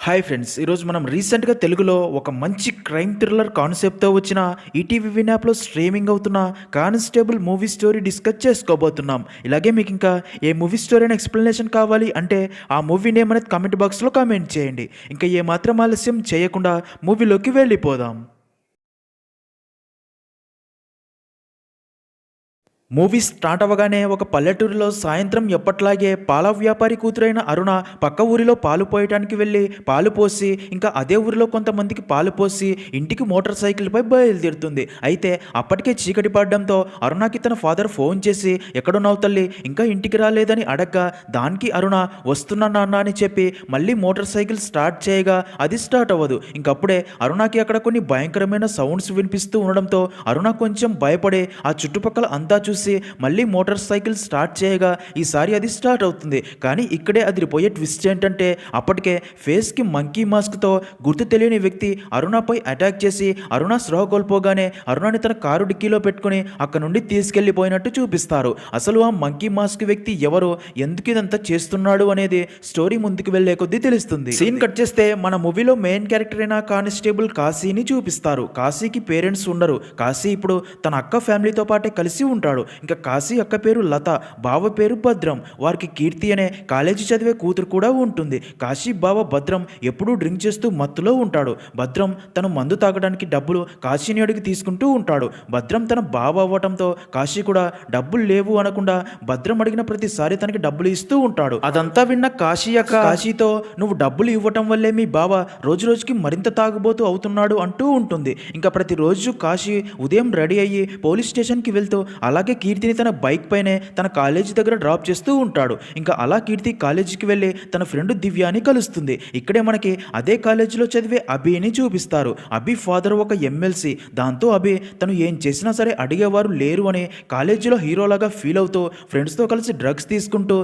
Hi friends, ఈరోజు మనం రీసెంట్గా తెలుగులో ఒక మంచి క్రైమ్ థ్రిల్లర్ కాన్సెప్ట్తో వచ్చిన ఈటీవీ విన్ యాప్లో స్ట్రీమింగ్ అవుతున్న కానిస్టేబుల్ మూవీ స్టోరీ డిస్కస్ చేసుకోబోతున్నాం. ఇలాగే మీకు ఇంకా ఏ మూవీ స్టోరీ అని ఎక్స్ప్లెనేషన్ కావాలి అంటే ఆ మూవీ నేమ్ అనేది కామెంట్ బాక్స్లో కామెంట్ చేయండి. ఇంకా ఏమాత్రం ఆలస్యం చేయకుండా మూవీలోకి వెళ్ళిపోదాం. మూవీ స్టార్ట్ అవ్వగానే ఒక పల్లెటూరులో సాయంత్రం ఎప్పట్లాగే పాల వ్యాపారి కూతురైన అరుణ పక్క ఊరిలో పాలు పోయటానికి వెళ్ళి పాలు పోసి ఇంకా అదే ఊరిలో కొంతమందికి పాలు పోసి ఇంటికి మోటార్ సైకిల్పై బయలుదేరుతుంది. అయితే అప్పటికే చీకటి పడడంతో అరుణకి తన ఫాదర్ ఫోన్ చేసి ఎక్కడున్నావు తల్లి, ఇంకా ఇంటికి రాలేదని అడగ్గా దానికి అరుణ వస్తున్నా నాన్న అని చెప్పి మళ్ళీ మోటార్ సైకిల్ స్టార్ట్ చేయగా అది స్టార్ట్ అవ్వదు. ఇంకప్పుడే అరుణకి అక్కడ కొన్ని భయంకరమైన సౌండ్స్ వినిపిస్తూ ఉండడంతో అరుణ కొంచెం భయపడే ఆ చుట్టుపక్కల అంతా చూసి మళ్ళీ మోటార్ సైకిల్ స్టార్ట్ చేయగా ఈసారి అది స్టార్ట్ అవుతుంది. కానీ ఇక్కడే అదిరిపోయే ట్విస్ట్ ఏంటంటే అప్పటికే ఫేస్కి మంకీ మాస్క్తో గుర్తు తెలియని వ్యక్తి అరుణపై అటాక్ చేసి అరుణ స్పృహ కోల్పోగానే అరుణని తన కారు డిక్కీలో పెట్టుకుని అక్కడ నుండి తీసుకెళ్లిపోయినట్టు చూపిస్తారు. అసలు ఆ మంకీ మాస్క్ వ్యక్తి ఎవరు, ఎందుకు ఇదంతా చేస్తున్నాడు అనేది స్టోరీ ముందుకు వెళ్లే కొద్దీ తెలుస్తుంది. సీన్ కట్ చేస్తే మన మూవీలో మెయిన్ క్యారెక్టర్ అయిన కానిస్టేబుల్ కాశీని చూపిస్తారు. కాశీకి పేరెంట్స్ ఉండరు. కాశీ ఇప్పుడు తన అక్క ఫ్యామిలీతో పాటే కలిసి ఉంటాడు. ఇంకా కాశీ అక్క పేరు లత, బావ పేరు భద్రం. వారికి కీర్తి అనే కాలేజీ చదివే కూతురు కూడా ఉంటుంది. కాశీ బావ భద్రం ఎప్పుడూ డ్రింక్ చేస్తూ మత్తులో ఉంటాడు. భద్రం తను మందు తాగడానికి డబ్బులు కాశీని అడిగి తీసుకుంటూ ఉంటాడు. భద్రం తన బావ అవ్వటంతో కాశీ కూడా డబ్బులు లేవు అనకుండా భద్రం అడిగిన ప్రతిసారి తనకి డబ్బులు ఇస్తూ ఉంటాడు. అదంతా విన్న కాశీ అక్క కాశీతో నువ్వు డబ్బులు ఇవ్వటం వల్లే మీ బావ రోజు రోజుకి మరింత తాగుబోతూ అవుతున్నాడు అంటూ ఉంటుంది. ఇంకా ప్రతిరోజు కాశీ ఉదయం రెడీ అయ్యి పోలీస్ స్టేషన్కి వెళ్తూ అలాగే కీర్తిని తన బైక్ పైనే తన కాలేజీ దగ్గర డ్రాప్ చేస్తూ ఉంటాడు. ఇంకా అలా కీర్తి కాలేజీకి వెళ్ళి తన ఫ్రెండ్ దివ్యాని కలుస్తుంది. ఇక్కడే మనకి అదే కాలేజీలో చదివే అభిని చూపిస్తారు. అభి ఫాదర్ ఒక ఎమ్మెల్సీ. దాంతో అభి తను ఏం చేసినా సరే అడిగేవారు లేరు అని కాలేజీలో హీరోలాగా ఫీల్ అవుతూ ఫ్రెండ్స్తో కలిసి డ్రగ్స్ తీసుకుంటూ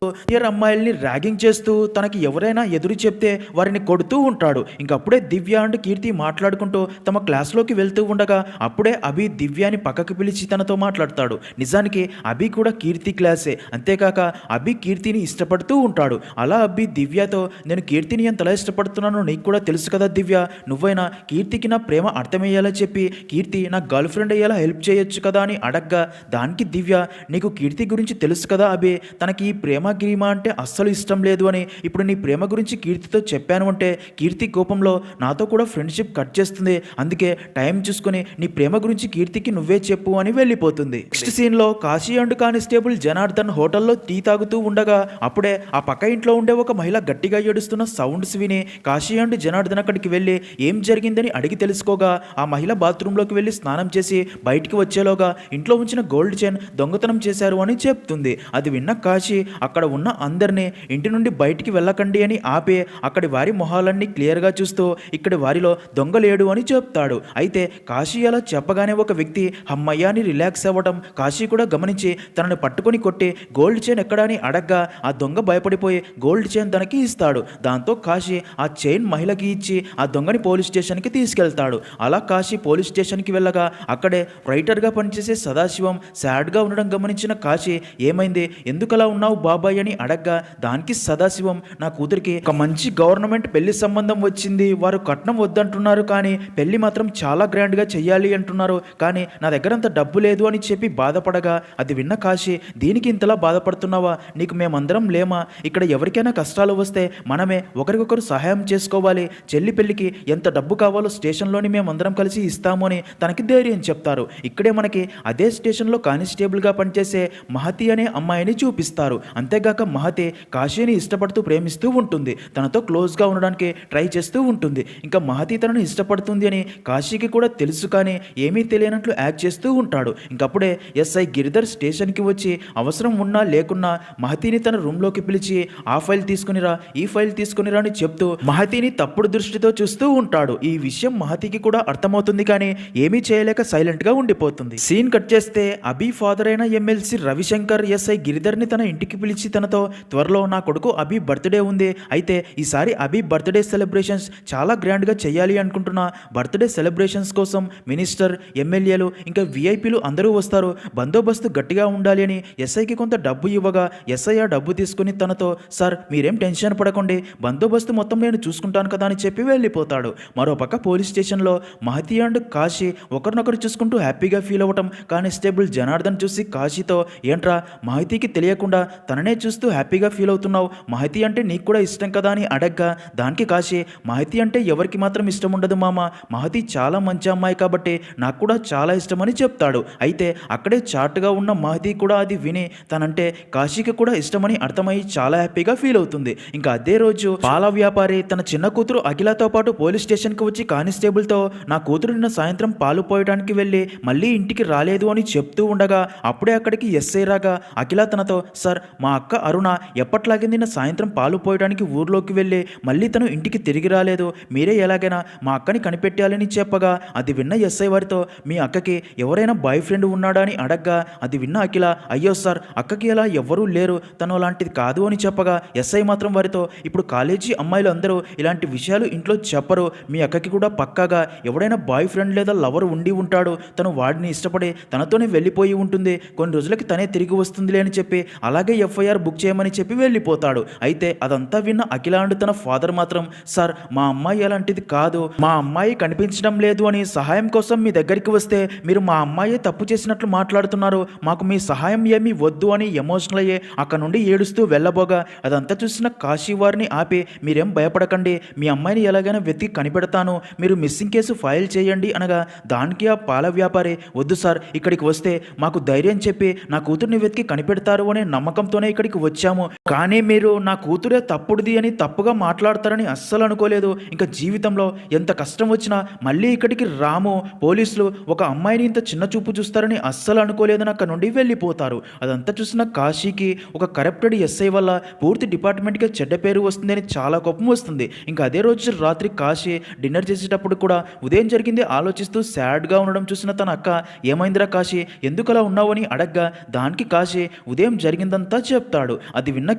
ఇయర్ అమ్మాయిల్ని ర్యాగింగ్ చేస్తూ తనకి ఎవరైనా ఎదురు చెప్తే వారిని కొడుతూ ఉంటాడు. ఇంకప్పుడే దివ్య అండ్ కీర్తి మాట్లాడుకుంటూ తమ క్లాస్లోకి వెళ్తూ ఉండగా అప్పుడే అభి దివ్యాని పక్కకి పిలిచి తనతో మాట్లాడతాడు. నిజానికి అభి కూడా కీర్తి క్లాసే. అంతేకాక అభి కీర్తిని ఇష్టపడుతూ ఉంటాడు. అలా అభి దివ్యతో నేను కీర్తిని ఎంతలా ఇష్టపడుతున్నానో నీకు కూడా తెలుసు కదా దివ్య, నువ్వైనా కీర్తికి నా ప్రేమ అర్థమయ్యేలా చెప్పి కీర్తి నా గర్ల్ ఫ్రెండ్ అయ్యేలా హెల్ప్ చేయొచ్చు కదా అని అడగ్గా దానికి దివ్య నీకు కీర్తి గురించి తెలుసు కదా అభి, తనకి ఈ ప్రేమ గిరిమ అంటే అస్సలు ఇష్టం లేదు అని ఇప్పుడు నీ ప్రేమ గురించి కీర్తితో చెప్పాను అంటే కీర్తి కోపంలో నాతో కూడా ఫ్రెండ్షిప్ కట్ చేస్తుంది, అందుకే టైం చూసుకుని నీ ప్రేమ గురించి కీర్తికి నువ్వే చెప్పు అని వెళ్ళిపోతుంది. నెక్స్ట్ సీన్లో కాశీ అండ్ కానిస్టేబుల్ జనార్దన్ హోటల్లో టీ తాగుతూ ఉండగా అప్పుడే ఆ పక్క ఇంట్లో ఉండే ఒక మహిళ గట్టిగా ఏడుస్తున్న సౌండ్స్ విని కాశీ అండ్ జనార్దన్ అక్కడికి వెళ్ళి ఏం జరిగిందని అడిగి తెలుసుకోగా ఆ మహిళ బాత్రూంలోకి వెళ్ళి స్నానం చేసి బయటికి వచ్చేలోగా ఇంట్లో ఉంచిన గోల్డ్ చైన్ దొంగతనం చేశారు అని చెప్తుంది. అది విన్న కాశీ అక్కడ ఉన్న అందరినీ ఇంటి నుండి బయటికి వెళ్ళకండి అని ఆపే అక్కడి వారి మొహాలన్నీ క్లియర్గా చూస్తూ ఇక్కడి వారిలో దొంగ లేడు అని చెప్తాడు. అయితే కాశీ అలా చెప్పగానే ఒక వ్యక్తి అమ్మయ్యాని రిలాక్స్ అవ్వడం కాశీ కూడా గమనించి తనని పట్టుకొని కొట్టి గోల్డ్ చైన్ ఎక్కడా అని అడగ్గా ఆ దొంగ భయపడిపోయి గోల్డ్ చైన్ తనకి ఇస్తాడు. దాంతో కాశీ ఆ చైన్ మహిళకి ఇచ్చి ఆ దొంగని పోలీస్ స్టేషన్కి తీసుకెళ్తాడు. అలా కాశీ పోలీస్ స్టేషన్కి వెళ్ళగా అక్కడే రైటర్గా పనిచేసే సదాశివం సాడ్గా ఉండడం గమనించిన కాశీ ఏమైంది, ఎందుకలా ఉన్నావు బాబాయ్ అని అడగ్గా దానికి సదాశివం నా కూతురికి ఒక మంచి గవర్నమెంట్ పెళ్లి సంబంధం వచ్చింది, వారు కట్నం వద్దంటున్నారు కానీ పెళ్లి మాత్రం చాలా గ్రాండ్గా చెయ్యాలి అంటున్నారు, కానీ నా దగ్గర అంత డబ్బు లేదు అని చెప్పి బాధపడగా అది విన్న కాశీ దీనికి ఇంతలా బాధపడుతున్నావా, నీకు మేమందరం లేమా, ఇక్కడ ఎవరికైనా కష్టాలు వస్తే మనమే ఒకరికొకరు సహాయం చేసుకోవాలి, చెల్లి పెళ్లికి ఎంత డబ్బు కావాలో స్టేషన్లోని మేమందరం కలిసి ఇస్తాము అని తనకి ధైర్యం చెప్తారు. ఇక్కడే మనకి అదే స్టేషన్లో కానిస్టేబుల్గా పనిచేసే మహతి అనే అమ్మాయిని చూపిస్తారు. అంతేగాక మహతి కాశీని ఇష్టపడుతూ ప్రేమిస్తూ ఉంటుంది, తనతో క్లోజ్గా ఉండడానికి ట్రై చేస్తూ ఉంటుంది. ఇంకా మహతి తనను ఇష్టపడుతుంది అని కాశీకి కూడా తెలుసు కానీ ఏమీ తెలియనట్లు యాక్ట్ చేస్తూ ఉంటాడు. ఇంకప్పుడే ఎస్ఐ గిరిధర్ స్టేషన్కి వచ్చి అవసరం ఉన్నా లేకున్నా మహతిని తన రూమ్లోకి పిలిచి ఆ ఫైల్ తీసుకునిరా, ఈ ఫైల్ తీసుకునిరా అని చెప్తూ మహతిని తప్పుడు దృష్టితో చూస్తూ ఉంటాడు. ఈ విషయం మహతికి కూడా అర్థమవుతుంది కానీ ఏమీ చేయలేక సైలెంట్గా ఉండిపోతుంది. సీన్ కట్ చేస్తే అభి ఫాదర్ అయిన ఎమ్మెల్సీ రవిశంకర్ ఎస్ఐ గిరిధర్ని తన ఇంటికి పిలిచి తనతో త్వరలో నా కొడుకు అభి బర్త్డే ఉంది, అయితే ఈసారి అభి బర్త్డే సెలబ్రేషన్స్ చాలా గ్రాండ్గా చేయాలి అనుకుంటున్నా, బర్త్డే సెలబ్రేషన్స్ కోసం మినిస్టర్, ఎమ్మెల్యేలు ఇంకా విఐపీలు అందరూ వస్తారు, బందోబస్తు గట్టిగా ఉండాలి అని ఎస్ఐకి కొంత డబ్బు ఇవ్వగా ఎస్ఐ ఆ డబ్బు తీసుకుని తనతో సార్ మీరేం టెన్షన్ పడకండి, బందోబస్తు మొత్తం నేను చూసుకుంటాను కదా అని చెప్పి వెళ్ళిపోతాడు. మరోపక్క పోలీస్ స్టేషన్లో మహతి అండ్ కాశీ ఒకరినొకరు చూసుకుంటూ హ్యాపీగా ఫీల్ అవ్వటం కానిస్టేబుల్ జనార్దన్ చూసి కాశీతో ఏంట్రా మహతికి తెలియకుండా తననే చూస్తూ హ్యాపీగా ఫీల్ అవుతున్నావు, మహతి అంటే నీకు కూడా ఇష్టం కదా అని అడగ్గా దానికి కాశీ మహతి అంటే ఎవరికి మాత్రం ఇష్టం ఉండదు మామ, మహతి చాలా మంచి అమ్మాయి కాబట్టి నాకు కూడా చాలా ఇష్టమని చెప్తాడు. అయితే అక్కడే చాటుగా ఉన్న మహతి కూడా అది విని తనంటే కాశీకి కూడా ఇష్టమని అర్థమై చాలా హ్యాపీగా ఫీల్ అవుతుంది. ఇంకా అదే రోజు పాల వ్యాపారి తన చిన్న కూతురు అఖిలతో పాటు పోలీస్ స్టేషన్కి వచ్చి కానిస్టేబుల్తో నా కూతురు నిన్న సాయంత్రం పాలు పోయడానికి వెళ్ళి మళ్ళీ ఇంటికి రాలేదు అని చెప్తూ ఉండగా అప్పుడే అక్కడికి ఎస్ఐ రాగా అఖిల తనతో సార్ మా అక్క అరుణ ఎప్పట్లాగే నిన్న సాయంత్రం పాలు పోయడానికి ఊర్లోకి వెళ్ళి మళ్ళీ తను ఇంటికి తిరిగి రాలేదు, మీరే ఎలాగైనా మా అక్కని కనిపెట్టాలని చెప్పగా అది విన్న ఎస్ఐ వారితో మీ అక్కకి ఎవరైనా బాయ్ ఫ్రెండ్ ఉన్నాడా అని అడగ్గా అది విన్న అఖిల అయ్యో సార్ అక్కకి అలా ఎవ్వరూ లేరు, తను అలాంటిది కాదు అని చెప్పగా ఎస్ఐ మాత్రం వారితో ఇప్పుడు కాలేజీ అమ్మాయిలు అందరూ ఇలాంటి విషయాలు ఇంట్లో చెప్పరు, మీ అక్కకి కూడా పక్కాగా ఎవడైనా బాయ్ ఫ్రెండ్ లేదా లవర్ ఉండి ఉంటాడు, తను వాడిని ఇష్టపడి తనతోనే వెళ్ళిపోయి ఉంటుంది, కొన్ని రోజులకి తనే తిరిగి వస్తుందిలే అని చెప్పి అలాగే ఎఫ్ఐఆర్ బుక్ చేయమని చెప్పి వెళ్ళిపోతాడు. అయితే అదంతా విన్న అఖిల అండ్ తన ఫాదర్ మాత్రం సార్ మా అమ్మాయి అలాంటిది కాదు, మా అమ్మాయి కనిపించడం లేదు అని సహాయం కోసం మీ దగ్గరికి వస్తే మీరు మా అమ్మాయి తప్పు చేసినట్లు మాట్లాడుతున్నారు, మాకు మీ సహాయం ఏమీ వద్దు అని ఎమోషనల్ అయ్యే అక్కడ నుండి ఏడుస్తూ వెళ్ళబోగా అదంతా చూసిన కాశీ వారిని ఆపి మీరేం భయపడకండి, మీ అమ్మాయిని ఎలాగైనా వెతికి కనిపెడతాను, మీరు మిస్సింగ్ కేసు ఫైల్ చేయండి అనగా దానికి ఆ పాల వ్యాపారి వద్దు సార్ ఇక్కడికి వస్తే మాకు ధైర్యం చెప్పి నా కూతుర్ని వెతికి కనిపెడతారు అనే నమ్మకంతోనే ఇక్కడికి వచ్చాము, కానీ మీరు నా కూతురే తప్పుడుది అని తప్పుగా మాట్లాడతారని అస్సలు అనుకోలేదు, ఇంకా జీవితంలో ఎంత కష్టం వచ్చినా మళ్ళీ ఇక్కడికి రాము, పోలీసులు ఒక అమ్మాయిని ఇంత చిన్న చూపు చూస్తారని అస్సలు అనుకోలేదని అక్కడ నుండి వెళ్ళిపోతారు. అదంతా చూసిన కాశీకి ఒక కరప్టెడ్ ఎస్ఐ వల్ల పూర్తి డిపార్ట్మెంట్కి చెడ్డ పేరు వస్తుందని చాలా కోపం వస్తుంది. ఇంకా అదే రోజు రాత్రి కాశీ డిన్నర్ చేసేటప్పుడు కూడా ఉదయం జరిగింది ఆలోచిస్తూ సాడ్గా ఉండడం చూసిన తన అక్క ఏమైందిరా కాశీ ఎందుకు అలా ఉన్నావు అని అడగ్గా దానికి కాశీ ఉదయం జరిగిందంతా చెప్తాడు. అది విన్న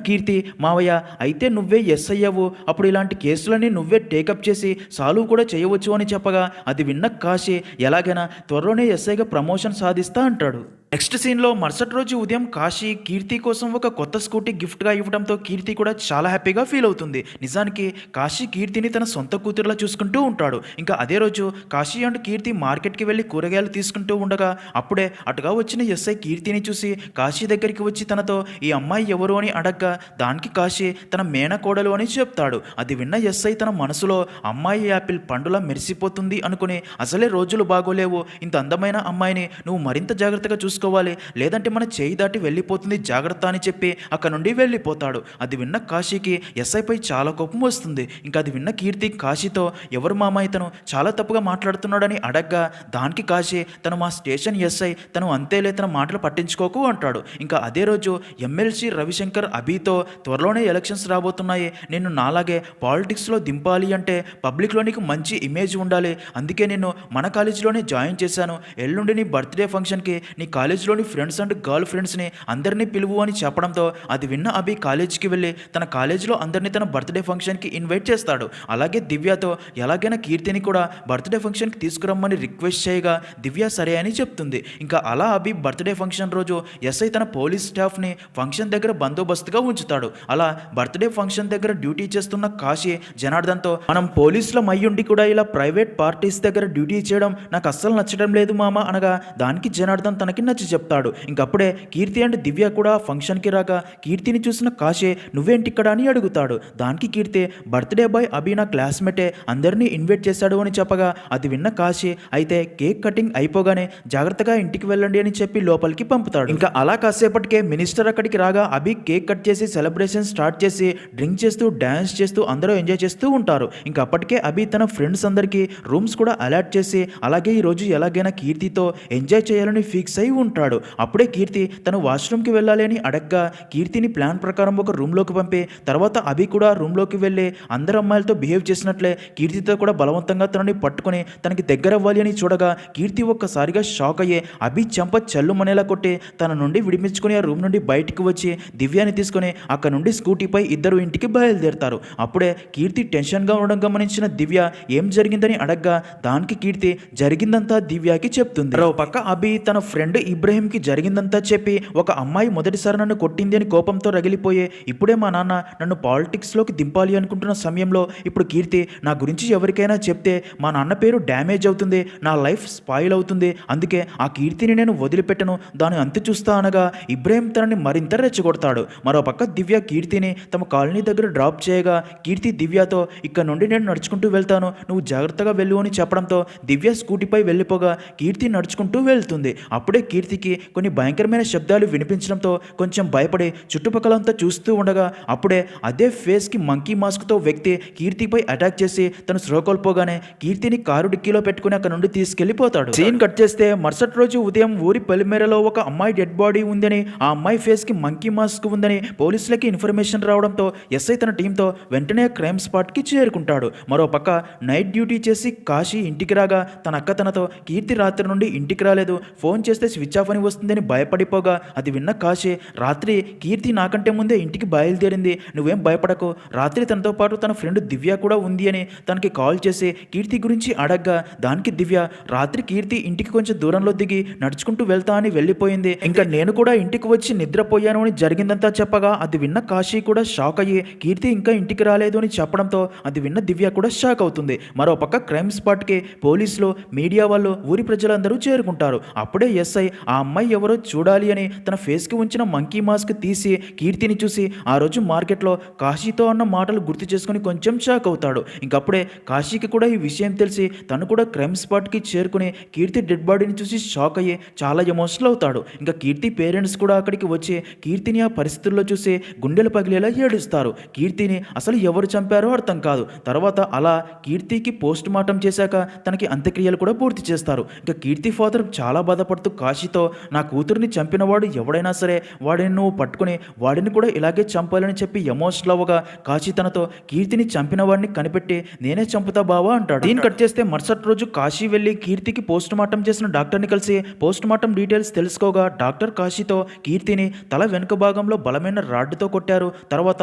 కీర్తి మావయ్య అయితే నువ్వే ఎస్ఐ అవ్వు, అప్పుడు ఇలాంటి కేసులని నువ్వే టేకప్ చేసి సాల్వ్ కూడా చేయవచ్చు అని చెప్పగా అది విన్న కాశీ ఎలాగైనా త్వరలోనే ఎస్ఐగా ప్రమోషన్ సాధిస్తా అంటాడు. నెక్స్ట్ సీన్లో మరుసటి రోజు ఉదయం కాశీ కీర్తి కోసం ఒక కొత్త స్కూటీ గిఫ్ట్గా ఇవ్వడంతో కీర్తి కూడా చాలా హ్యాపీగా ఫీల్ అవుతుంది. నిజానికి కాశీ కీర్తిని తన సొంత కూతురులా చూసుకుంటూ ఉంటాడు. ఇంకా అదే రోజు కాశీ అండ్ కీర్తి మార్కెట్కి వెళ్ళి కూరగాయలు తీసుకుంటూ ఉండగా అప్పుడే అటుగా వచ్చిన ఎస్ఐ కీర్తిని చూసి కాశీ దగ్గరికి వచ్చి తనతో ఈ అమ్మాయి ఎవరు అని అడగ్గా దానికి కాశీ తన మేనకోడలు అని చెప్తాడు. అది విన్న ఎస్ఐ తన మనసులో అమ్మాయి యాపిల్ పండులా మెరిసిపోతుంది అనుకుని అసలే రోజులు బాగోలేవు, ఇంత అందమైన అమ్మాయిని నువ్వు మరింత జాగ్రత్తగా చూసుకోవాలి లేదంటే మన చేయి దాటి వెళ్ళిపోతుంది జాగ్రత్త అని చెప్పి అక్కడ నుండి వెళ్ళిపోతాడు. అది విన్న కాశీకి ఎస్ఐపై చాలా కోపం వస్తుంది. ఇంకా అది విన్న కీర్తి కాశీతో ఎవరు మామయ్య తను చాలా తప్పుగా మాట్లాడుతున్నాడని అడగ్గా దానికి కాశీ తను మా స్టేషన్ ఎస్ఐ, తను అంతేలే తన మాటలు పట్టించుకోకు అంటాడు. ఇంకా అదే రోజు ఎమ్మెల్సీ రవిశంకర్ అభితో త్వరలోనే ఎలక్షన్స్ రాబోతున్నాయి, నేను నాలాగే పాలిటిక్స్లో దింపాలి అంటే పబ్లిక్లో నీకు మంచి ఇమేజ్ ఉండాలి, అందుకే నేను మన కాలేజీలోనే జాయిన్ చేశాను, ఎల్లుండి నీ బర్త్డే ఫంక్షన్కి నీ కాలేజీలోని ఫ్రెండ్స్ అండ్ గర్ల్ ఫ్రెండ్స్ని అందరినీ పిలువు అని చెప్పడంతో అది విన్న అభి కాలేజీకి వెళ్ళి తన కాలేజీలో అందరినీ తన బర్త్డే ఫంక్షన్కి ఇన్వైట్ చేస్తాడు. అలాగే దివ్యతో ఎలాగైనా కీర్తిని కూడా బర్త్డే ఫంక్షన్కి తీసుకురమ్మని రిక్వెస్ట్ చేయగా దివ్య సరే అని చెప్తుంది. ఇంకా అలా అభి బర్త్డే ఫంక్షన్ రోజు ఎస్ఐ తన పోలీస్ స్టాఫ్ని ఫంక్షన్ దగ్గర బందోబస్తుగా ఉంచుతాడు. అలా బర్త్డే ఫంక్షన్ దగ్గర డ్యూటీ చేస్తున్న కాశీ జనార్దన్తో మనం పోలీసులం అయ్యుండి కూడా ఇలా ప్రైవేట్ పార్టీస్ దగ్గర డ్యూటీ చేయడం నాకు అస్సలు నచ్చడం లేదు మామ అనగా దానికి జనార్దన్ తనకి నచ్చి చెప్తాడు. ఇంకప్పుడే కీర్తి అండ్ దివ్య కూడా ఫంక్షన్కి రాగా కీర్తిని చూసిన కాశీ నువ్వేంటి ఇక్కడ అని అడుగుతాడు. దానికి కీర్తి బర్త్డే బాయ్ అభి నా క్లాస్మేటే అందరినీ ఇన్వైట్ చేశాడు అని చెప్పగా అది విన్న కాశీ అయితే కేక్ కటింగ్ అయిపోగానే జాగ్రత్తగా ఇంటికి వెళ్ళండి అని చెప్పి లోపలికి పంపుతాడు. ఇంకా అలా కాసేపటికే మినిస్టర్ అక్కడికి రాగా అభి కేక్ కట్ చేసి సెలబ్రేషన్ స్టార్ట్ చేసి డ్రింక్ చేస్తూ డ్యాన్స్ చేస్తూ అందరూ ఎంజాయ్ చేస్తూ ఉంటారు. ఇంకా అప్పటికే అభి తన ఫ్రెండ్స్ అందరికీ రూమ్స్ కూడా అలాట్ చేసి అలాగే ఈరోజు ఎలాగైనా కీర్తితో ఎంజాయ్ చేయాలని ఫిక్స్ అయి ఉంటాడు. అప్పుడే కీర్తి తను వాష్రూమ్కి వెళ్ళాలి అని అడగ్గా కీర్తిని ప్లాన్ ప్రకారం ఒక రూమ్లోకి పంపి తర్వాత అభి కూడా రూమ్లోకి వెళ్ళి అందరు అమ్మాయిలతో బిహేవ్ చేసినట్లే కీర్తితో కూడా బలవంతంగా తనని పట్టుకొని తనకి దగ్గర అవ్వాలి అని చూడగా కీర్తి ఒక్కసారిగా షాక్ అయ్యే అభి చెంప చల్లుమనేలా కొట్టి తన నుండి విడిపించుకొని ఆ రూమ్ నుండి బయటికి వచ్చి దివ్యాని తీసుకొని అక్కడ నుండి స్కూటీపై ఇద్దరు ఇంటికి బయలుదేరుతారు. అప్పుడే కీర్తి టెన్షన్గా ఉండడం గమనించిన దివ్య ఏం జరిగిందని అడగ్గా దానికి కీర్తి జరిగిందంతా దివ్యకి చెప్తుంది. మరో పక్క అభి తన ఫ్రెండ్ ఈ ఇబ్రహీంకి జరిగిందంతా చెప్పి ఒక అమ్మాయి మొదటిసారి నన్ను కొట్టింది అని కోపంతో రగిలిపోయే ఇప్పుడే మా నాన్న నన్ను పాలిటిక్స్లోకి దింపాలి అనుకుంటున్న సమయంలో ఇప్పుడు కీర్తి నా గురించి ఎవరికైనా చెప్తే మా నాన్న పేరు డ్యామేజ్ అవుతుంది, నా లైఫ్ స్పాయిల్ అవుతుంది, అందుకే ఆ కీర్తిని నేను వదిలిపెట్టను, దాని అంతు చూస్తా అనగా ఇబ్రహీం తనని మరింత రెచ్చగొడతాడు. మరోపక్క దివ్య కీర్తిని తమ కాలనీ దగ్గర డ్రాప్ చేయగా కీర్తి దివ్యతో ఇక్కడ నుండి నేను నడుచుకుంటూ వెళ్తాను, నువ్వు జాగ్రత్తగా వెళ్ళు అని చెప్పడంతో దివ్య స్కూటీపై వెళ్ళిపోగా కీర్తి నడుచుకుంటూ వెళ్తుంది. అప్పుడే కీర్తికి కొన్ని భయంకరమైన శబ్దాలు వినిపించడంతో కొంచెం భయపడి చుట్టుపక్కలంతా చూస్తూ ఉండగా అప్పుడే అదే ఫేస్కి మంకీ మాస్క్తో వ్యక్తి కీర్తిపై అటాక్ చేసి తను స్లో కోల్పోగానే కీర్తిని కారు డిక్కీలో పెట్టుకుని అక్కడ నుండి తీసుకెళ్లిపోతాడు. సీన్ కట్ చేస్తే మరుసటి రోజు ఉదయం ఊరి పొలిమేరలో ఒక అమ్మాయి డెడ్ బాడీ ఉందని, ఆ అమ్మాయి ఫేస్కి మంకీ మాస్క్ ఉందని పోలీసులకి ఇన్ఫర్మేషన్ రావడంతో ఎస్ఐ తన టీంతో వెంటనే క్రైమ్ స్పాట్కి చేరుకుంటాడు. మరోపక్క నైట్ డ్యూటీ చేసి కాశీ ఇంటికి రాగా తన అక్క తనతో కీర్తి రాత్రి నుండి ఇంటికి రాలేదు, ఫోన్ చేస్తే స్విచ్ ఆఫ్ అని వస్తుందని భయపడిపోగా అది విన్న కాశీ రాత్రి కీర్తి నాకంటే ముందే ఇంటికి బయలుదేరింది, నువ్వేం భయపడకు, రాత్రి తనతో పాటు తన ఫ్రెండ్ దివ్య కూడా ఉంది అని తనకి కాల్ చేసి కీర్తి గురించి అడగ్గా దానికి దివ్య రాత్రి కీర్తి ఇంటికి కొంచెం దూరంలో దిగి నడుచుకుంటూ వెళ్తా అని వెళ్ళిపోయింది, ఇంకా నేను కూడా ఇంటికి వచ్చి నిద్రపోయాను అని జరిగిందంతా చెప్పగా అది విన్న కాశీ కూడా షాక్ అయ్యి కీర్తి ఇంకా ఇంటికి రాలేదు అని చెప్పడంతో అది విన్న దివ్య కూడా షాక్ అవుతుంది. మరోపక్క క్రైమ్ స్పాట్కి పోలీసులు మీడియా వాళ్ళు ఊరి ప్రజలందరూ చేరుకుంటారు. అప్పుడే ఎస్ఐ ఆ అమ్మాయి ఎవరో చూడాలి అని తన ఫేస్కి ఉంచిన మంకీ మాస్క్ తీసి కీర్తిని చూసి ఆ రోజు మార్కెట్లో కాశీతో అన్న మాటలు గుర్తు చేసుకుని కొంచెం షాక్ అవుతాడు. ఇంకప్పుడే కాశీకి కూడా ఈ విషయం తెలిసి తను కూడా క్రైమ్ స్పాట్కి చేరుకుని కీర్తి డెడ్ బాడీని చూసి షాక్ అయ్యి చాలా ఎమోషనల్ అవుతాడు. ఇంకా కీర్తి పేరెంట్స్ కూడా అక్కడికి వచ్చి కీర్తిని ఆ పరిస్థితుల్లో చూసి గుండెలు పగిలేలా ఏడుస్తారు. కీర్తిని అసలు ఎవరు చంపారో అర్థం కాదు. తర్వాత అలా కీర్తికి పోస్ట్ మార్టం చేశాక తనకి అంత్యక్రియలు కూడా పూర్తి చేస్తారు. ఇంకా కీర్తి ఫాదర్ చాలా బాధపడుతూ కాశీతో నా కూతురిని చంపినవాడు ఎవడైనా సరే వాడిని నువ్వు పట్టుకుని వాడిని కూడా ఇలాగే చంపాలని చెప్పి ఎమోషనల్ అవ్వగా కాశీ తనతో కీర్తిని చంపిన వాడిని కనిపెట్టి నేనే చంపుతా బావా అంటాడు. దీన్ని కట్ చేస్తే మరుసటి రోజు కాశీ వెళ్ళి కీర్తికి పోస్ట్ మార్టం చేసిన డాక్టర్ని కలిసి పోస్ట్ మార్టం డీటెయిల్స్ తెలుసుకోగా డాక్టర్ కాశీతో కీర్తిని తల వెనుక భాగంలో బలమైన రాడ్డుతో కొట్టారు, తర్వాత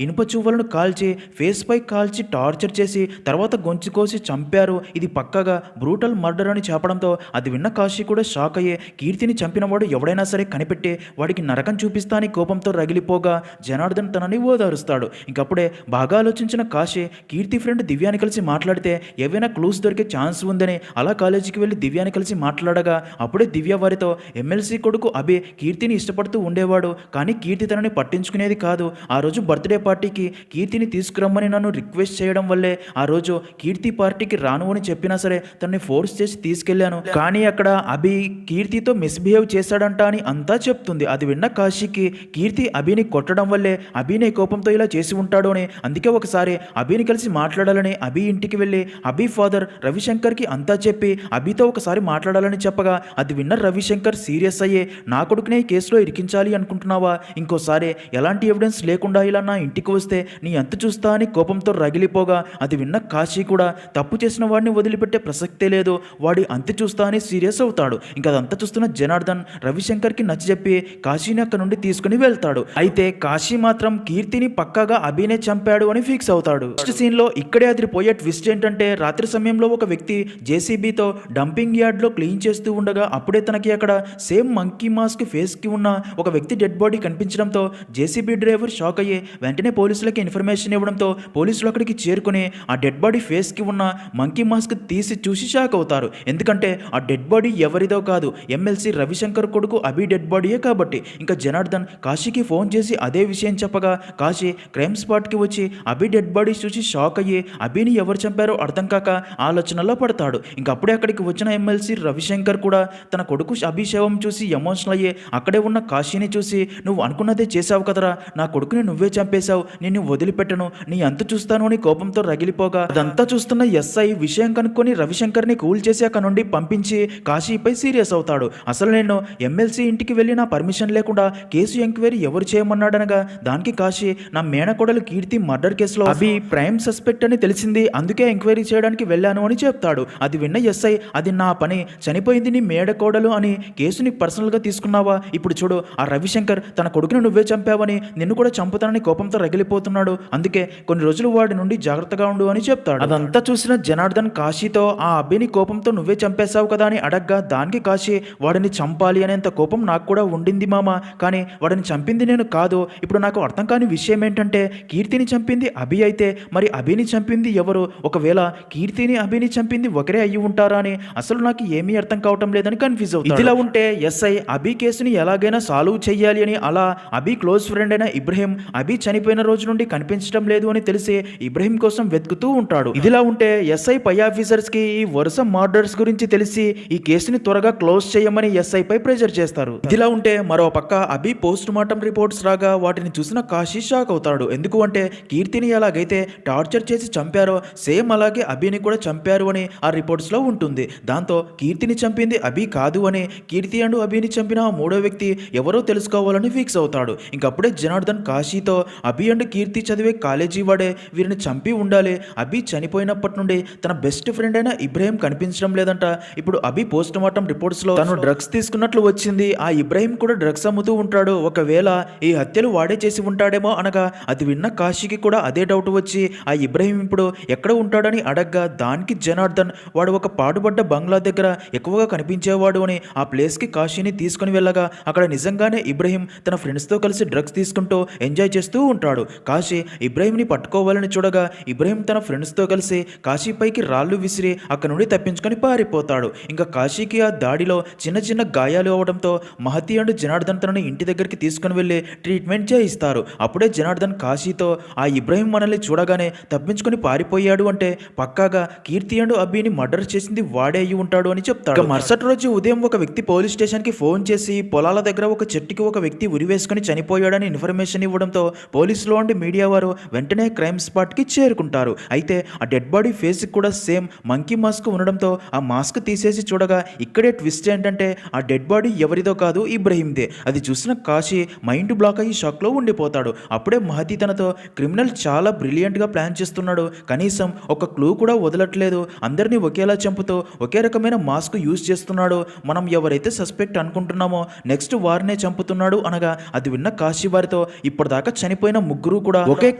ఇనుప చువ్వలను కాల్చి ఫేస్ పై కాల్చి టార్చర్ చేసి తర్వాత గొంతు కోసి చంపారు, ఇది పక్కగా బ్రూటల్ మర్డర్ అని చెప్పడంతో అది విన్న కాశీ కూడా షాక్ అయ్యే కీర్తిని చంపినవాడు ఎవడైనా సరే కనిపెట్టి వాడికి నరకం చూపిస్తా అని కోపంతో రగిలిపోగా జనార్దన్ తనని ఓదారుస్తాడు. ఇంకప్పుడే బాగా ఆలోచించిన కాశీ కీర్తి ఫ్రెండ్ దివ్యాని కలిసి మాట్లాడితే ఏవైనా క్లూస్ దొరికే ఛాన్స్ ఉందని అలా కాలేజీకి వెళ్ళి దివ్యాని కలిసి మాట్లాడగా అప్పుడే దివ్య వారితో ఎమ్మెల్సీ కొడుకు అభి కీర్తిని ఇష్టపడుతూ ఉండేవాడు, కానీ కీర్తి తనని పట్టించుకునేది కాదు, ఆ రోజు బర్త్డే పార్టీకి కీర్తిని తీసుకురమ్మని నన్ను రిక్వెస్ట్ చేయడం వల్లే ఆ రోజు కీర్తి పార్టీకి రాను అని చెప్పినా సరే తనని ఫోర్స్ చేసి తీసుకెళ్లాను, కానీ అక్కడ అభి కీర్తితో మిస్బిహేవ్ చేశాడంట అని అంతా చెప్తుంది. అది విన్న కాశీకి కీర్తి అభిని కొట్టడం వల్లే అభినే కోపంతో ఇలా చేసి ఉంటాడు అని, అందుకే ఒకసారి అభిని కలిసి మాట్లాడాలని అభి ఇంటికి వెళ్ళి అభి ఫాదర్ రవిశంకర్కి అంతా చెప్పి అభితో ఒకసారి మాట్లాడాలని చెప్పగా అది విన్న రవిశంకర్ సీరియస్ అయ్యే నా కొడుకునే ఈ కేసులో ఇరికించాలి అనుకుంటున్నావా, ఇంకోసారి ఎలాంటి ఎవిడెన్స్ లేకుండా ఇలా నా ఇంటికి వస్తే నీ అంత చూస్తా అని కోపంతో రగిలిపోగా అది విన్న కాశీ కూడా తప్పు చేసిన వాడిని వదిలిపెట్టే ప్రసక్తే లేదు, వాడి అంత చూస్తా అని సీరియస్ అవుతాడు. ఇంకా అదంతా చూస్తున్న జనార్దన్ రవిశంకర్కి నచ్చజెప్పి కాశీని అక్కడ నుండి తీసుకుని వెళ్తాడు. అయితే కాశీ మాత్రం కీర్తిని పక్కాగా అభినే చంపాడు అని ఫిక్స్ అవుతాడు. నెక్స్ట్ సీన్ లో ఇక్కడే అదిరిపోయే ట్విస్ట్ ఏంటంటే రాత్రి సమయంలో ఒక వ్యక్తి జేసీబీతో డంపింగ్ యార్డ్ లో క్లీన్ చేస్తూ ఉండగా అప్పుడే తనకి అక్కడ సేమ్ మంకీ మాస్క్ ఫేస్ కి ఉన్న ఒక వ్యక్తి డెడ్ బాడీ కనిపించడంతో జేసీబీ డ్రైవర్ షాక్ అయ్యి వెంటనే పోలీసులకి ఇన్ఫర్మేషన్ ఇవ్వడంతో పోలీసులు అక్కడికి చేరుకుని ఆ డెడ్ బాడీ ఫేస్ కి ఉన్న మంకీ మాస్క్ తీసి చూసి షాక్ అవుతారు. ఎందుకంటే ఆ డెడ్ బాడీ ఎవరిదో కాదు, ఎమ్మెల్సీ రవిశంకర్ కొడుకు అభి డెడ్ బాడీయే కాబట్టి. ఇంకా జనార్దన్ కాశీకి ఫోన్ చేసి అదే విషయం చెప్పగా కాశీ క్రైమ్ స్పాట్కి వచ్చి అభి డెడ్ బాడీ చూసి షాక్ అయ్యి అభిని ఎవరు చంపారో అర్థం కాక ఆలోచనలో పడతాడు. ఇంకప్పుడే అక్కడికి వచ్చిన ఎమ్మెల్సీ రవిశంకర్ కూడా తన కొడుకు అభి శవం చూసి ఎమోషనల్ అయ్యి అక్కడే ఉన్న కాశీని చూసి నువ్వు అనుకున్నదే చేశావు కదరా, నా కొడుకుని నువ్వే చంపేశావు, నిన్ను వదిలిపెట్టను, నీ అంత చూస్తాను అని కోపంతో రగిలిపోగా అదంతా చూస్తున్న ఎస్ఐ విషయం కనుక్కొని రవిశంకర్ని కూల్ చేసి అక్కడ నుండి పంపించి కాశీపై సీరియస్ అవుతాడు. అసలు నేను ఎమ్మెల్సీ ఇంటికి వెళ్ళి నా పర్మిషన్ లేకుండా కేసు ఎంక్వైరీ ఎవరు చేయమన్నాడనగా దానికి కాశీ నా మేనకోడలు కీర్తి మర్డర్ కేసులో అభి ప్రైమ్ సస్పెక్ట్ అని తెలిసింది, అందుకే ఎంక్వైరీ చేయడానికి వెళ్ళాను అని చెప్తాడు. అది విన్న ఎస్ఐ అది నా పని, చనిపోయింది నీ మేడకోడలు అని కేసుని పర్సనల్గా తీసుకున్నావా, ఇప్పుడు చూడు ఆ రవిశంకర్ తన కొడుకుని నువ్వే చంపావని నిన్ను కూడా చంపుతానని కోపంతో రగిలిపోతున్నాడు, అందుకే కొన్ని రోజులు వాడి నుండి జాగ్రత్తగా ఉండు అని చెప్తాడు. అదంతా చూసిన జనార్దన్ కాశీతో ఆ అభిని కోపంతో నువ్వే చంపేశావు కదా అని అడగ్గా దానికి కాశీ వాడిని వాడిని చంపాలి అనేంత కోపం నాకు కూడా ఉండింది మామ. కానీ వాడిని చంపింది నేను కాదు. ఇప్పుడు నాకు అర్థం కాని విషయం ఏంటంటే కీర్తిని చంపింది అభి అయితే మరి అభిని చంపింది ఎవరు? ఒకవేళ కీర్తిని అభిని చంపింది ఒకరే అయ్యి ఉంటారా అని అసలు నాకు ఏమీ అర్థం కావటం లేదని కన్ఫ్యూజ్ అవుతుంది. ఇదిలా ఉంటే ఎస్ఐ అభి కేసుని ఎలాగైనా సాల్వ్ చెయ్యాలి అని అలా అభి క్లోజ్ ఫ్రెండ్ అయిన ఇబ్రహీం అభి చనిపోయిన రోజు నుండి కనిపించడం లేదు అని తెలిసి ఇబ్రహీం కోసం వెతుకుతూ ఉంటాడు. ఇదిలా ఉంటే ఎస్ఐ పై ఆఫీసర్స్ కి ఈ వరుస మర్డర్స్ గురించి తెలిసి ఈ కేసుని త్వరగా క్లోజ్ చేయమని ఎస్ఐ పై ప్రెజర్ చేస్తారు. ఇదిలా ఉంటే మరో పక్క అభి పోస్ట్ మార్టం రిపోర్ట్స్ రాగా వాటిని చూసిన కాశీ షాక్ అవుతాడు. ఎందుకు అంటే కీర్తిని ఎలాగైతే టార్చర్ చేసి చంపారో సేమ్ అలాగే అభిని కూడా చంపారు అని ఆ రిపోర్ట్స్ లో ఉంటుంది. దాంతో కీర్తిని చంపింది అభి కాదు అని, కీర్తి అండ్ అభిని చంపిన ఆ మూడో వ్యక్తి ఎవరో తెలుసుకోవాలని ఫిక్స్ అవుతాడు. ఇంకప్పుడే జనార్దన్ కాశీతో అభి అండ్ కీర్తి చదివే కాలేజీ వాడే వీరిని చంపి ఉండాలి. అభి చనిపోయినప్పటి నుండి తన బెస్ట్ ఫ్రెండ్ అయిన ఇబ్రహీం కనిపించడం లేదంట. ఇప్పుడు అభి పోస్ట్ మార్టం రిపోర్ట్స్ లో తను డ్రగ్స్ తీసుకున్నట్లు వచ్చింది. ఆ ఇబ్రహీం కూడా డ్రగ్స్ అమ్ముతూ ఉంటాడు. ఒకవేళ ఈ హత్యలు వాడే చేసి ఉంటాడేమో అనగా అది విన్న కాశీకి కూడా అదే డౌట్ వచ్చి ఆ ఇబ్రహీం ఇప్పుడు ఎక్కడ ఉంటాడని అడగ్గా దానికి జనార్దన్ వాడు ఒక పాడుపడ్డ బంగ్లా దగ్గర ఎక్కువగా కనిపించేవాడు అని ఆ ప్లేస్ కి కాశీని తీసుకుని వెళ్ళగా అక్కడ నిజంగానే ఇబ్రహీం తన ఫ్రెండ్స్ తో కలిసి డ్రగ్స్ తీసుకుంటూ ఎంజాయ్ చేస్తూ ఉంటాడు. కాశీ ఇబ్రహీంని పట్టుకోవాలని చూడగా ఇబ్రహీం తన ఫ్రెండ్స్ తో కలిసి కాశీ పైకి రాళ్లు విసిరి అక్కడ నుండి తప్పించుకొని పారిపోతాడు. ఇంకా కాశీకి ఆ దాడిలో చిన్న చిన్న గాయాలు అవడంతో మహతి అండ్ జనార్దన్ తనని ఇంటి దగ్గరికి తీసుకుని వెళ్ళి ట్రీట్మెంట్ చేయిస్తారు. అప్పుడే జనార్దన్ కాశీతో ఆ ఇబ్రహీం మనల్ని చూడగానే తప్పించుకొని పారిపోయాడు అంటే పక్కాగా కీర్తి అండ్ అభిని మర్డర్ చేసింది వాడే అయ్యి ఉంటాడు అని చెప్తాడు. మరుసటి రోజు ఉదయం ఒక వ్యక్తి పోలీస్ స్టేషన్ కి ఫోన్ చేసి పొలాల దగ్గర ఒక చెట్టుకి ఒక వ్యక్తి ఉరివేసుకుని చనిపోయాడని ఇన్ఫర్మేషన్ ఇవ్వడంతో పోలీసులు అండ్ మీడియా వారు వెంటనే క్రైమ్ స్పాట్ కి చేరుకుంటారు. అయితే ఆ డెడ్ బాడీ ఫేస్ కూడా సేమ్ మంకీ మాస్క్ ఉండడంతో ఆ మాస్క్ తీసేసి చూడగా ఇక్కడే ట్విస్ట్ ఏంటంటే ఆ డెడ్ బాడీ ఎవరిదో కాదు ఇబ్రహీందే. అది చూసిన కాశీ మైండ్ బ్లాక్ అయ్యి షాక్ లో ఉండిపోతాడు. అప్పుడే మహతి తనతో క్రిమినల్ చాలా బ్రిలియంట్ గా ప్లాన్ చేస్తున్నాడు, కనీసం ఒక క్లూ కూడా వదలట్లేదు, అందరినీ ఒకేలా చంపుతూ ఒకే రకమైన మాస్క్ యూజ్ చేస్తున్నాడు, మనం ఎవరైతే సస్పెక్ట్ అనుకుంటున్నామో నెక్స్ట్ వారినే చంపుతున్నాడు అనగా అది విన్న కాశీ వారితో ఇప్పటిదాకా చనిపోయిన ముగ్గురు కూడా ఒకే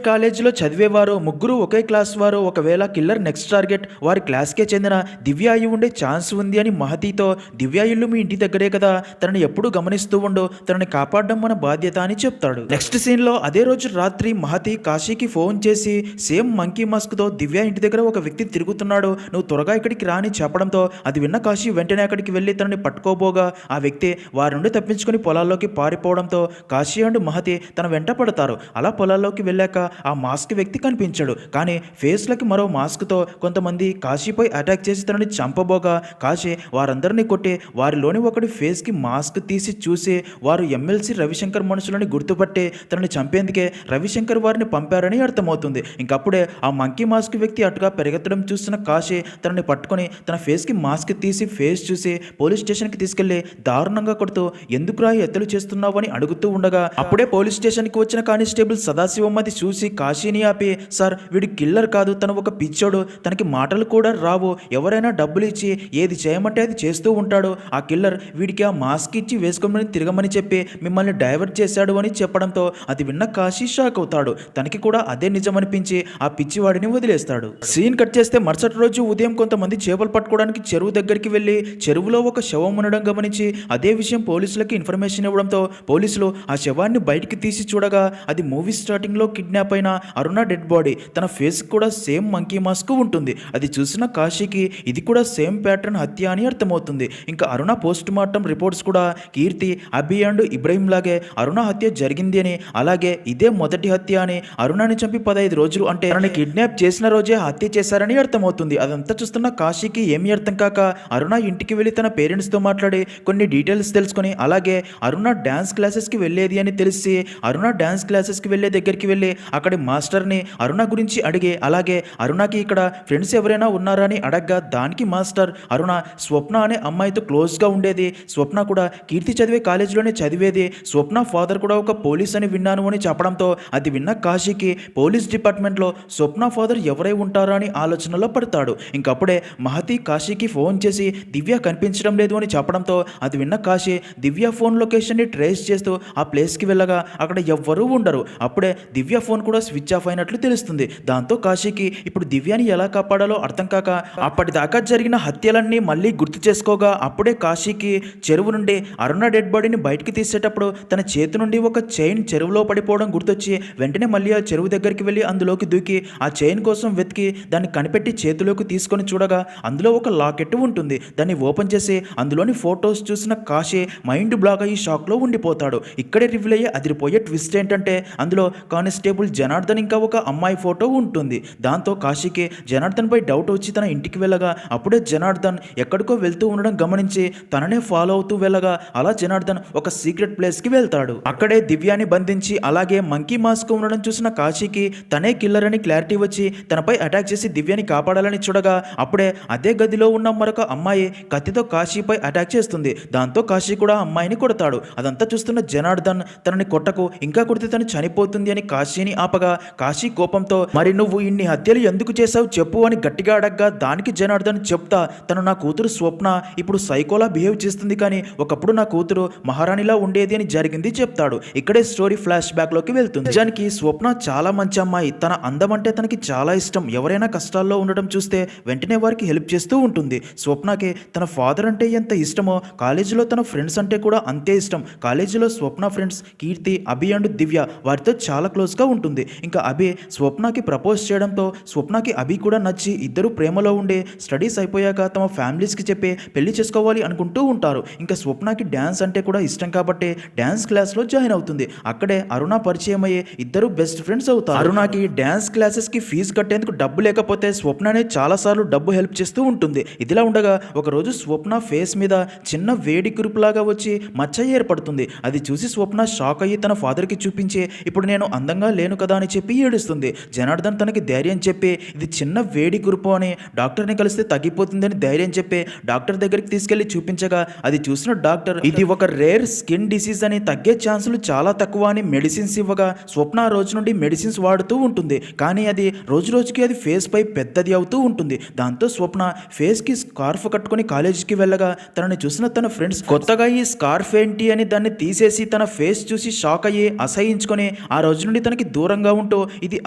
కాలేజీలో చదివేవారు, ముగ్గురు ఒకే క్లాస్ వారు, ఒకవేళ కిల్లర్ నెక్స్ట్ టార్గెట్ వారి క్లాస్కే చెందిన దివ్య అయి ఉండే ఛాన్స్ ఉంది అని మహతితో దివ్య ఇల్లు మీ ఇంటి దగ్గరే కదా, తనని ఎప్పుడు గమనిస్తూ ఉండు, తనని కాపాడడం మన బాధ్యత అని చెప్తాడు. నెక్స్ట్ సీన్ లో అదే రోజు రాత్రి మహతి కాశీకి ఫోన్ చేసి సేమ్ మంకీ మాస్క్ తో దివ్య ఇంటి దగ్గర ఒక వ్యక్తి తిరుగుతున్నాడు, నువ్వు త్వరగా ఇక్కడికి రాని చెప్పడంతో అది విన్న కాశీ వెంటనే అక్కడికి వెళ్లి తనని పట్టుకోబోగా ఆ వ్యక్తి వారి నుండి తప్పించుకుని పొలాల్లోకి పారిపోవడంతో కాశీ అండ్ మహతి తన వెంట పడతారు. అలా పొలాల్లోకి వెళ్ళాక ఆ మాస్క్ వ్యక్తి కనిపించాడు. కానీ ఫేస్ లకి మరో మాస్క్ తో కొంతమంది కాశీపై అటాక్ చేసి తనని చంపబోగా కాశీ వారందరినీ కొట్టి వారిలోని ఒకటి ఫేస్ కి మాస్క్ తీసి చూసి వారు ఎమ్మెల్సీ రవిశంకర్ మనుషులని గుర్తుపట్టి తనని చంపేందుకే రవిశంకర్ వారిని పంపారని అర్థమవుతుంది. ఇంకప్పుడే ఆ మంకీ మాస్క్ వ్యక్తి అటుగా పెరిగెత్తడం చూసిన కాశీ తనని పట్టుకొని తన ఫేస్ కి మాస్క్ తీసి ఫేస్ చూసి పోలీస్ స్టేషన్ కి తీసుకెళ్లి దారుణంగా కొడుతూ ఎందుకురా ఎత్తులు చేస్తున్నావు అని అడుగుతూ ఉండగా అప్పుడే పోలీస్ స్టేషన్ కి వచ్చిన కానిస్టేబుల్ సదాశివం అది చూసి కాశీని ఆపి, సార్ వీడి కిల్లర్ కాదు, తను ఒక పిచ్చోడు, తనకి మాటలు కూడా రావు, ఎవరైనా డబ్బులు ఇచ్చి ఏది చేయమంటే అది చేస్తూ ఉంటాడు, ఆ కిల్లర్ వీడికి ఆ మాస్క్ ఇచ్చి వేసుకోమని తిరగమని చెప్పి మిమ్మల్ని డైవర్ట్ చేశాడు అని చెప్పడంతో అది విన్న కాశీ షాక్ అవుతాడు. తనకి కూడా అదే నిజం అనిపించి ఆ పిచ్చివాడిని వదిలేస్తాడు. సీన్ కట్ చేస్తే మరుసటి రోజు ఉదయం కొంతమంది చేపలు పట్టుకోవడానికి చెరువు దగ్గరికి వెళ్లి చెరువులో ఒక శవం ఉండడం గమనించి అదే విషయం పోలీసులకి ఇన్ఫర్మేషన్ ఇవ్వడంతో పోలీసులు ఆ శవాన్ని బయటికి తీసి చూడగా అది మూవీ స్టార్టింగ్ లో కిడ్నాప్ అయిన అరుణ డెడ్ బాడీ, తన ఫేస్ కూడా సేమ్ మంకీ మాస్క్ ఉంటుంది. అది చూసిన కాశీకి ఇది కూడా సేమ్ ప్యాటర్న్ హత్య అని అర్థమవుతుంది. ఇంకా అరుణ పోస్ట్ మార్టం రిపోర్ట్స్ కూడా కీర్తి అభి అండ్ ఇబ్రహీం లాగే అరుణ హత్య జరిగింది అని, అలాగే ఇదే మొదటి హత్య అని, అరుణని చంపి 15 రోజులు అంటే తనని కిడ్నాప్ చేసిన రోజే హత్య చేశారని అర్థమవుతుంది. అదంతా చూస్తున్న కాశీకి ఏమీ అర్థం కాక అరుణ ఇంటికి వెళ్ళి తన పేరెంట్స్ తో మాట్లాడి కొన్ని డీటెయిల్స్ తెలుసుకొని, అలాగే అరుణ డాన్స్ క్లాసెస్ కి వెళ్ళేది అని తెలిసి అరుణ డాన్స్ క్లాసెస్ కి వెళ్ళే దగ్గరికి వెళ్ళి అక్కడి మాస్టర్ని అరుణ గురించి అడిగి, అలాగే అరుణకి ఇక్కడ ఫ్రెండ్స్ ఎవరైనా ఉన్నారా అని అడగ్గా దానికి మాస్టర్ అరుణ స్వప్న అనే అమ్మాయితో క్లోజ్ గా ఉండేది, స్వప్న కూడా కీర్తి చదివే కాలేజీలోనే చదివేది, స్వప్న ఫాదర్ కూడా ఒక పోలీస్ అని విన్నాను అని చెప్పడంతో అది విన్న కాశీకి పోలీస్ డిపార్ట్మెంట్ లో స్వప్న ఫాదర్ ఎవరై ఉంటారా అని ఆలోచనలో పడతాడు. ఇంకప్పుడే మహతి కాశీకి ఫోన్ చేసి దివ్య కనిపించడం లేదు అని చెప్పడంతో అది విన్న కాశీ దివ్య ఫోన్ లొకేషన్ ని ట్రేస్ చేస్తూ ఆ ప్లేస్ కి వెళ్ళగా అక్కడ ఎవ్వరూ ఉండరు. అప్పుడే దివ్య ఫోన్ కూడా స్విచ్ ఆఫ్ అయినట్లు తెలుస్తుంది. దాంతో కాశీకి ఇప్పుడు దివ్యాని ఎలా కాపాడాలో అర్థం కాక అప్పటిదాకా జరిగిన హత్యలన్నీ మళ్ళీ గుర్తు చేసుకోగా అప్పుడే కాశీకి కాశీకి చెరువు నుండి అరుణ డెడ్ బాడీని బయటికి తీసేటప్పుడు తన చేతి నుండి ఒక చైన్ చెరువులో పడిపోవడం గుర్తొచ్చి వెంటనే మళ్ళీ ఆ చెరువు దగ్గరికి వెళ్ళి అందులోకి దూకి ఆ చైన్ కోసం వెతికి దాన్ని కనిపెట్టి చేతిలోకి తీసుకొని చూడగా అందులో ఒక లాకెట్ ఉంటుంది. దాన్ని ఓపెన్ చేసి అందులోని ఫొటోస్ చూసిన కాశీ మైండ్ బ్లాక్ అయ్యి షాక్లో ఉండిపోతాడు. ఇక్కడే రివీల్ అయ్యే అదిరిపోయే ట్విస్ట్ ఏంటంటే అందులో కానిస్టేబుల్ జనార్దన్ ఇంకా ఒక అమ్మాయి ఫోటో ఉంటుంది. దాంతో కాశీకి జనార్దన్ పై డౌట్ వచ్చి తన ఇంటికి వెళ్ళగా అప్పుడే జనార్దన్ ఎక్కడికో వెళ్తూ ఉండడం గమనించి తననే ఫాలో అవుతూ వెళ్ళగా అలా జనార్దన్ ఒక సీక్రెట్ ప్లేస్ కి వెళ్తాడు. అక్కడే దివ్యాని బంధించి అలాగే మంకీ మాస్క్ ఉండడం చూసిన కాశీకి తనే కిల్లర్ అని క్లారిటీ వచ్చి తనపై అటాక్ చేసి దివ్యాని కాపాడాలని చూడగా అప్పుడే అదే గదిలో ఉన్న మరొక అమ్మాయి కత్తితో కాశీపై అటాక్ చేస్తుంది. దాంతో కాశీ కూడా అమ్మాయిని కొడతాడు. అదంతా చూస్తున్న జనార్దన్ తనని కొట్టకు, ఇంకా కొడితే తను చనిపోతుంది అని కాశీని ఆపగా కాశీ కోపంతో మరి నువ్వు ఇన్ని హత్యలు ఎందుకు చేశావు చెప్పు అని గట్టిగా అడగ్గా దానికి జనార్దన్ చెప్తా తను నా కూతురు స్వప్న ఇప్పుడు సైకోలా బిహేవ్ చేస్తుంది కానీ ఒకప్పుడు నా కూతురు మహారాణిలా ఉండేది అని జరిగింది చెప్తాడు. ఇక్కడే స్టోరీ ఫ్లాష్ బ్యాక్ లోకి వెళ్తుంది. నిజానికి స్వప్న చాలా మంచి అమ్మాయి. తన అందం అంటే తనకి చాలా ఇష్టం. ఎవరైనా కష్టాల్లో ఉండడం చూస్తే వెంటనే వారికి హెల్ప్ చేస్తూ ఉంటుంది. స్వప్నకి తన ఫాదర్ అంటే ఎంత ఇష్టమో కాలేజీలో తన ఫ్రెండ్స్ అంటే కూడా అంతే ఇష్టం. కాలేజీలో స్వప్న ఫ్రెండ్స్ కీర్తి, అభి అండ్ దివ్య వారితో చాలా క్లోజ్గా ఉంటుంది. ఇంకా అభి స్వప్నకి ప్రపోజ్ చేయడంతో స్వప్నకి అభి కూడా నచ్చి ఇద్దరు ప్రేమలో ఉండి స్టడీస్ అయిపోయాక తమ ఫ్యామిలీస్కి చెప్పి పెళ్లి చేసుకోవాలి అనుకుంటూ ఉంటారు. ఇంకా స్వప్నకి డ్యాన్స్ అంటే కూడా ఇష్టం కాబట్టి డ్యాన్స్ క్లాస్లో జాయిన్ అవుతుంది. అక్కడే అరుణ పరిచయం అయ్యే ఇద్దరు బెస్ట్ ఫ్రెండ్స్ అవుతారు. అరుణకి డ్యాన్స్ క్లాసెస్కి ఫీజు కట్టేందుకు డబ్బు లేకపోతే స్వప్ననే చాలాసార్లు డబ్బు హెల్ప్ చేస్తూ ఉంటుంది. ఇదిలా ఉండగా ఒకరోజు స్వప్న ఫేస్ మీద చిన్న వేడి కురుపులాగా వచ్చి మచ్చ ఏర్పడుతుంది. అది చూసి స్వప్న షాక్ అయ్యి తన ఫాదర్కి చూపించి ఇప్పుడు నేను అందంగా లేను కదా అని చెప్పి ఏడుస్తుంది. జనార్దన్ తనకి ధైర్యం చెప్పి ఇది చిన్న వేడి కురుపు అని డాక్టర్ని కలిస్తే తగ్గిపోతుందని ధైర్యం చెప్పి డాక్టర్ దగ్గరికి తీసుకెళ్లి చూపించగా అది చూసిన డాక్టర్ ఇది ఒక రేర్ స్కిన్ డిసీజ్ అని తగ్గే ఛాన్సులు చాలా తక్కువ అని మెడిసిన్స్ ఇవ్వగా స్వప్న ఆ రోజు నుండి మెడిసిన్స్ వాడుతూ ఉంటుంది. కానీ అది రోజు రోజుకి అది ఫేస్ పై పెద్దది అవుతూ ఉంటుంది. దాంతో స్వప్న ఫేస్ కి స్కార్ఫ్ కట్టుకుని కాలేజీకి వెళ్ళగా తనని చూసిన తన ఫ్రెండ్స్ కొత్తగా ఈ స్కార్ఫ్ ఏంటి అని దాన్ని తీసేసి తన ఫేస్ చూసి షాక్ అయ్యి అసహించుకొని ఆ రోజు నుండి తనకి దూరంగా ఉంటూ ఇది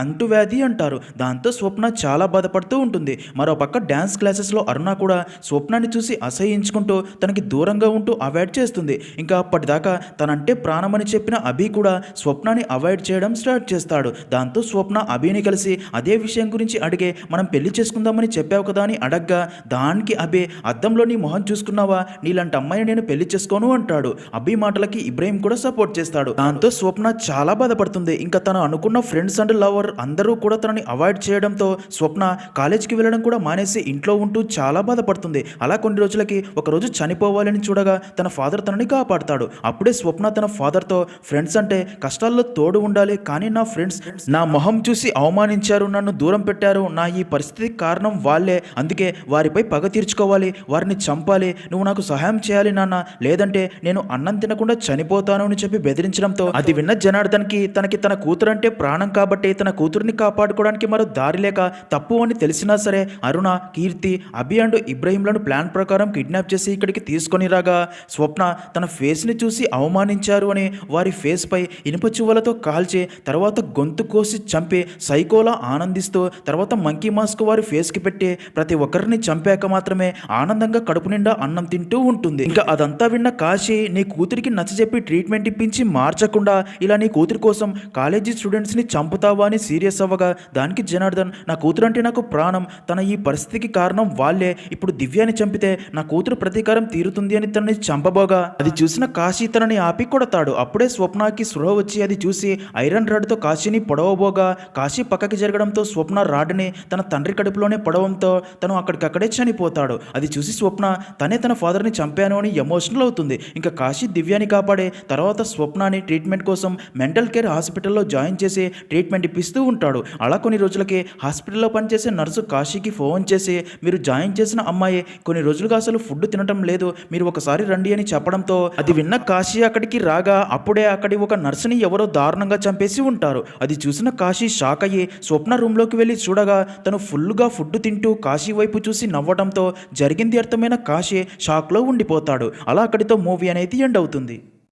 అంటువ్యాధి అంటారు. దాంతో స్వప్న చాలా బాధపడుతూ ఉంటుంది. మరో పక్క డ్యాన్స్ క్లాసెస్లో అరుణ కూడా స్వప్నాన్ని చూసి అసహించుకుంటూ తనకి దూరంగా ఉంటూ అవాయిడ్ చేస్తుంది. ఇంకా అప్పటిదాకా తనంటే ప్రాణమని చెప్పిన అభి కూడా స్వప్నాన్ని అవాయిడ్ చేయడం స్టార్ట్ చేస్తాడు. దాంతో స్వప్న అభిని కలిసి అదే విషయం గురించి అడిగే మనం పెళ్లి చేసుకుందామని చెప్పావు కదా అని అడగ్గా దానికి అభి అద్దంలో నీ మొహం చూసుకున్నావా, నీలాంటి అమ్మాయిని నేను పెళ్లి చేసుకోను అంటాడు. అభి మాటలకి ఇబ్రహీం కూడా సపోర్ట్ చేస్తాడు. దాంతో స్వప్న చాలా బాధపడుతుంది. ఇంకా తను అనుకున్న ఫ్రెండ్స్ అండ్ లవర్ అందరూ కూడా తనని అవాయిడ్ చేయడంతో స్వప్న కాలేజ్కి వెళ్ళడం కూడా మానేసి ఇంట్లో ఉంటూ చాలా బాధపడుతుంది. అలా కొన్ని రోజులకి ఒకరోజు చనిపోవాలని చూడగా తన ఫాదర్ తనని కాపాడుతాడు. అప్పుడే స్వప్న తన ఫాదర్తో ఫ్రెండ్స్ అంటే కష్టాల్లో తోడు ఉండాలి, కానీ నా ఫ్రెండ్స్ నా మొహం చూసి అవమానించారు, నన్ను దూరం పెట్టారు, నా ఈ పరిస్థితికి కారణం వాళ్ళే, అందుకే వారిపై పగ తీర్చుకోవాలి, వారిని చంపాలి, నువ్వు నాకు సహాయం చేయాలి నాన్న, లేదంటే నేను అన్నం తినకుండా చనిపోతాను అని చెప్పి బెదిరించడంతో అది విన్న జనార్దన్కి తనకి తన కూతురు అంటే ప్రాణం కాబట్టి తన కూతురిని కాపాడుకోవడానికి మరో దారి లేక తప్పు అని తెలిసినా సరే అరుణ, కీర్తి, అభి అండ్ ఇబ్రహీంలను ప్లాన్ ప్రకారం కిడ్నాప్ చేసి ఇక్కడికి తీసుకొని రాగా స్వప్న తన ఫేస్ని చూసి అవమానించారు అని వారి ఫేస్ పై ఇనుప చువ్వలతో కాల్చి తర్వాత గొంతు కోసి చంపి సైకోలా ఆనందిస్తూ తర్వాత మంకీ మాస్క్ వారి ఫేస్కి పెట్టి ప్రతి ఒక్కరిని చంపాక మాత్రమే ఆనందంగా కడుపు నిండా అన్నం తింటూ ఉంటుంది. ఇంకా అదంతా విన్న కాశీ నీ కూతురికి నచ్చజెప్పి ట్రీట్మెంట్ ఇప్పించి మార్చకుండా ఇలా నీ కూతురి కోసం కాలేజీ స్టూడెంట్స్ని చంపుతావా అని సీరియస్ అవ్వగా దానికి జనార్దన్ నా కూతురు అంటే నాకు ప్రాణం, తన ఈ పరిస్థితికి కారణం వాళ్ళే, ఇప్పుడు దివ్యాని చంపితే నా కూతురు ప్రతీకారం తీరుతుంది అని తనని చంపబోగా అది చూసిన కాశీ తనని ఆపి కొడతాడు. అప్పుడే స్వప్నకి స్పృహ వచ్చి అది చూసి ఐరన్ రాడ్తో కాశీని పొడవబోగా కాశీ పక్కకి జరగడంతో స్వప్న రాడ్ని తన తండ్రి కడుపులోనే పొడవంతో తను అక్కడికక్కడే చనిపోతాడు. అది చూసి స్వప్న తనే తన ఫాదర్ని చంపాను అని ఎమోషనల్ అవుతుంది. ఇంకా కాశీ దివ్యాని కాపాడే తర్వాత స్వప్నాని ట్రీట్మెంట్ కోసం మెంటల్ కేర్ హాస్పిటల్లో జాయిన్ చేసి ట్రీట్మెంట్ ఇప్పిస్తూ ఉంటాడు. అలా కొన్ని రోజులకి హాస్పిటల్లో పనిచేసే నర్సు కాశీకి ఫోన్ చేసి మీరు జాయిన్ చేసిన అమ్మాయి కొన్ని రోజులుగా అసలు ఫుడ్ తినటం లేదు, మీరు ఒకసారి రండి అని చెప్పడంతో అది విన్న కాశీ అక్కడికి రాగా అప్పుడే అక్కడి ఒక నర్సుని ఎవరో దారుణంగా చంపేసి ఉంటారు. అది చూసిన కాశీ షాక్ అయ్యి స్వప్న రూమ్లోకి వెళ్ళి చూడగా తను ఫుల్గా ఫుడ్ తింటూ కాశీ వైపు చూసి నవ్వడంతో జరిగింది అర్థమైన కాశీ షాక్లో ఉండిపోతాడు. అలా అక్కడితో మూవీ అనేది ఎండ్ అవుతుంది.